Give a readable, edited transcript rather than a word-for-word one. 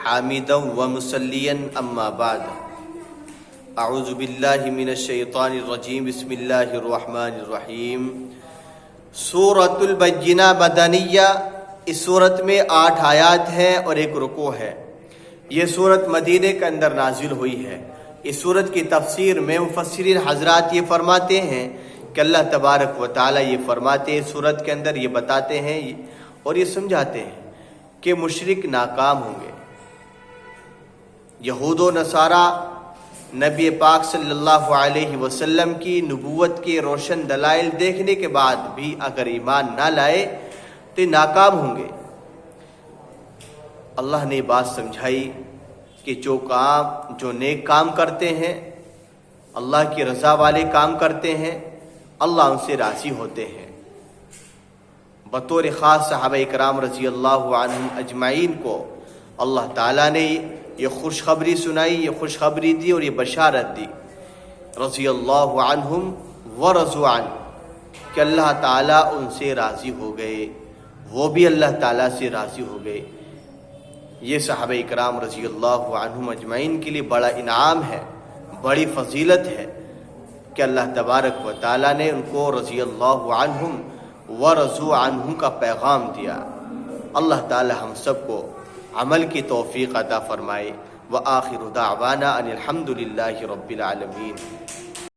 حامدا ومصليا اما بعد اعوذ باللہ من الشیطان الرجیم بسم اللہ الرحمن الرحیم۔ سورۃ البینہ مدنیہ، اس سورت میں 8 آیات ہیں اور 1 رکوع ہے۔ یہ سورت مدینے کے اندر نازل ہوئی ہے۔ اس سورت کی تفسیر میں مفسرین حضرات یہ فرماتے ہیں کہ اللہ تبارک و تعالی یہ فرماتے ہیں، سورت کے اندر یہ بتاتے ہیں اور یہ سمجھاتے ہیں کہ مشرک ناکام ہوں گے۔ یہود و نصارہ نبی پاک صلی اللہ علیہ وسلم کی نبوت کے روشن دلائل دیکھنے کے بعد بھی اگر ایمان نہ لائے تو یہ ناکام ہوں گے۔ اللہ نے بات سمجھائی کہ جو نیک کام کرتے ہیں، اللہ کی رضا والے کام کرتے ہیں، اللہ ان سے راضی ہوتے ہیں۔ بطور خاص صحابہ اکرام رضی اللہ عنہم اجمعین کو اللہ تعالیٰ نے یہ خوشخبری سنائی، یہ خوشخبری دی اور یہ بشارت دی، رضی اللہ عنہم ورضوا عنہ، کہ اللہ تعالیٰ ان سے راضی ہو گئے، وہ بھی اللہ تعالیٰ سے راضی ہو گئے۔ یہ صحابہ اکرام رضی اللہ عنہم اجمعین کے لیے بڑا انعام ہے، بڑی فضیلت ہے کہ اللہ تبارک و تعالیٰ نے ان کو رضی اللہ عنہم ورضوا عنہ کا پیغام دیا۔ اللہ تعالیٰ ہم سب کو عمل کی توفیق عطا فرمائے۔ وآخر دعوانا ان الحمد للہ رب العالمین۔